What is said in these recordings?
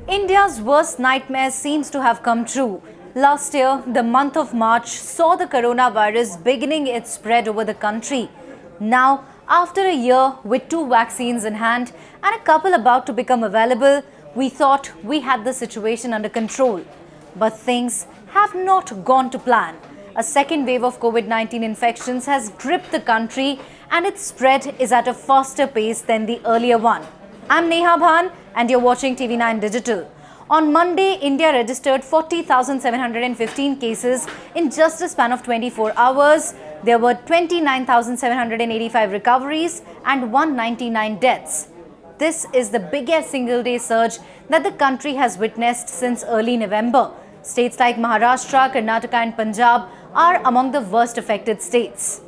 India's worst nightmare seems to have come true. Last year, the month of March saw the coronavirus beginning its spread over the country. Now, after a year with 2 vaccines in hand and a couple about to become available, we thought we had the situation under control. But things have not gone to plan. A second wave of COVID-19 infections has gripped the country and its spread is at a faster pace than the earlier one. I'm Neha Bhan and you're watching TV9 Digital. On Monday, India registered 40,715 cases in just a span of 24 hours. There were 29,785 recoveries and 199 deaths. This is the biggest single-day surge that the country has witnessed since early November. States like Maharashtra, Karnataka and Punjab are among the worst affected states.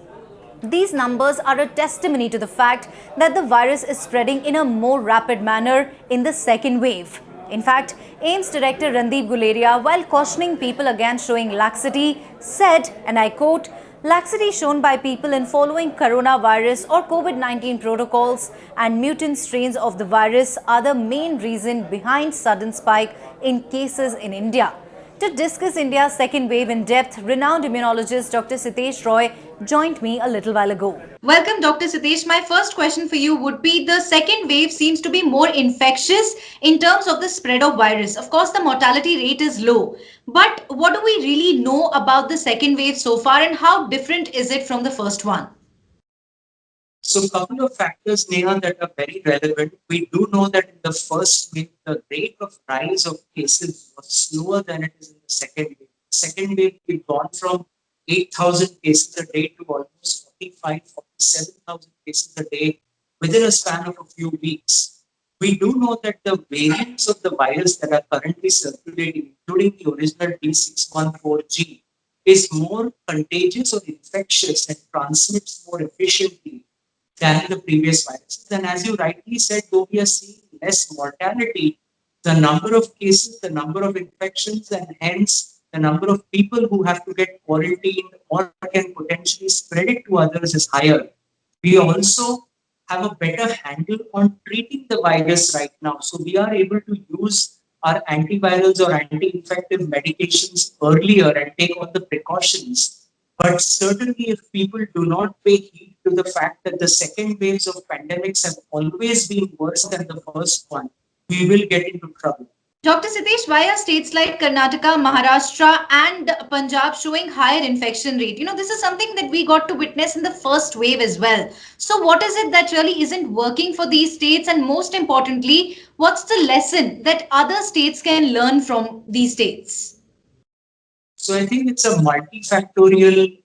These numbers are a testimony to the fact that the virus is spreading in a more rapid manner in the second wave. In fact, AIIMS Director Randeep Guleria, while cautioning people against showing laxity, said, and I quote, "Laxity shown by people in following coronavirus or COVID-19 protocols and mutant strains of the virus are the main reason behind sudden spike in cases in India." To discuss India's second wave in depth, renowned immunologist Dr Sitesh Roy joined me a little while ago. Welcome, Dr. Sitesh. My first question for you would be, the second wave seems to be more infectious in terms of the spread of virus. Of course, the mortality rate is low. But what do we really know about the second wave so far and how different is it from the first one? So, a couple of factors, Neha, that are very relevant. We do know that in the first wave, the rate of rise of cases was slower than it is in the second wave. Second wave, we've gone from 8,000 cases a day to almost 47,000 cases a day within a span of a few weeks. We do know that the variants of the virus that are currently circulating, including the original D614G, is more contagious or infectious and transmits more efficiently than the previous viruses. And as you rightly said, though we are seeing less mortality, the number of cases, the number of infections, and hence the number of people who have to get quarantined or can potentially spread it to others is higher. We also have a better handle on treating the virus right now. So we are able to use our antivirals or anti-infective medications earlier and take all the precautions. But certainly, if people do not pay heed to the fact that the second waves of pandemics have always been worse than the first one, we will get into trouble. Dr. Sitesh, why are states like Karnataka, Maharashtra, and Punjab showing higher infection rate? This is something that we got to witness in the first wave as well. So, what is it that really isn't working for these states? And most importantly, what's the lesson that other states can learn from these states? So I think it's a multifactorial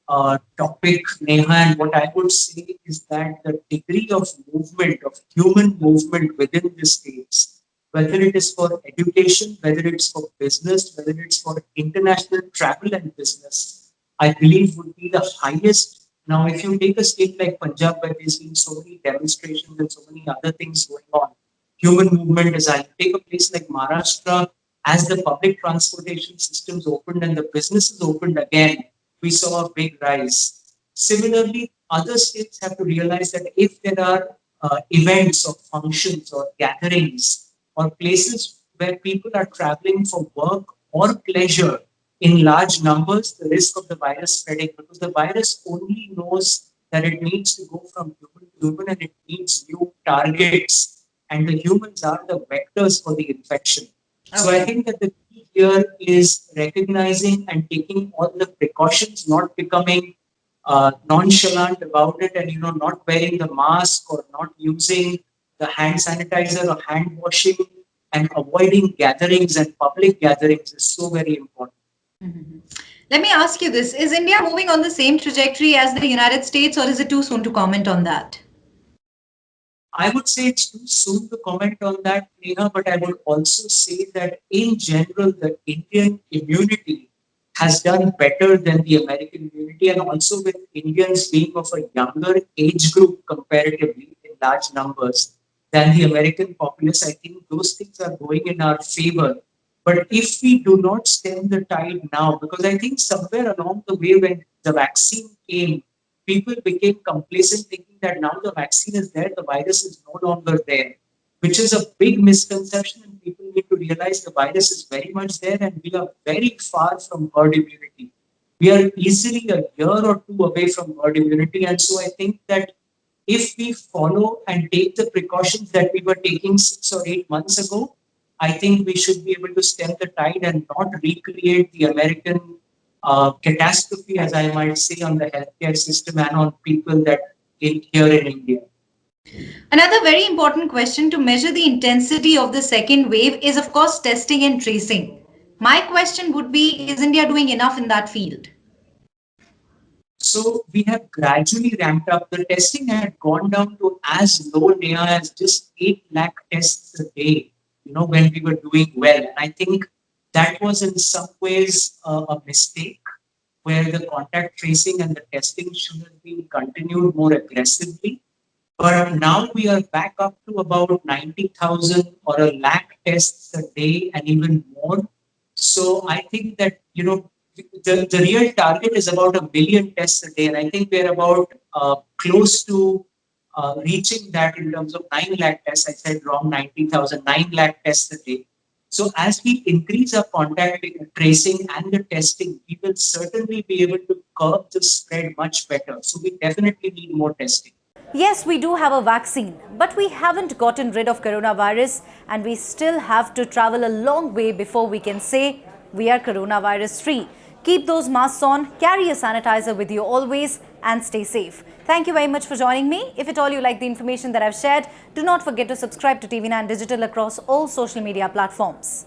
topic, Neha, and what I would say is that the degree of movement, of human movement within the states, whether it is for education, whether it's for business, whether it's for international travel and business, I believe would be the highest. Now, if you take a state like Punjab, where there's been so many demonstrations and so many other things going on, human movement is high. Take a place like Maharashtra, as the public transportation systems opened and the businesses opened again, we saw a big rise. Similarly, other states have to realize that if there are events or functions or gatherings or places where people are traveling for work or pleasure in large numbers, the risk of the virus spreading, because the virus only knows that it needs to go from human to human and it needs new targets, and the humans are the vectors for the infection. So I think that the key here is recognizing and taking all the precautions, not becoming nonchalant about it, and not wearing the mask or not using the hand sanitizer or hand washing, and avoiding gatherings and public gatherings is so very important. Mm-hmm. Let me ask you this: is India moving on the same trajectory as the United States, or is it too soon to comment on that? I would say it's too soon to comment on that, Neha, but I would also say that in general, the Indian immunity has done better than the American immunity, and also with Indians being of a younger age group comparatively in large numbers than the American populace. I think those things are going in our favor. But if we do not stem the tide now, because I think somewhere along the way when the vaccine came, people became complacent, thinking that now the vaccine is there, the virus is no longer there, which is a big misconception, and people need to realize the virus is very much there and we are very far from herd immunity. We are easily a year or two away from herd immunity. And so I think that if we follow and take the precautions that we were taking 6 or 8 months ago, I think we should be able to stem the tide and not recreate the American catastrophe, as I might say, on the healthcare system and on people that here in India. Another very important question to measure the intensity of the second wave is, of course, testing and tracing. My question would be, is India doing enough in that field? So we have gradually ramped up. The testing had gone down to as low, Neha, as just 8 lakh tests a day, when we were doing well. And I think that was in some ways a mistake where the contact tracing and the testing should have been continued more aggressively. But now we are back up to about 90,000 or a lakh tests a day and even more. So I think that, the real target is about 1 million tests a day. And I think we're about close to reaching that in terms of 9 lakh tests. I said wrong, 90,000, 9 lakh tests a day. So as we increase our contact tracing and the testing, we will certainly be able to curb the spread much better. So we definitely need more testing. Yes, we do have a vaccine, but we haven't gotten rid of coronavirus and we still have to travel a long way before we can say we are coronavirus free. Keep those masks on, carry a sanitizer with you always and stay safe. Thank you very much for joining me. If at all you like the information that I've shared, do not forget to subscribe to TV9 Digital across all social media platforms.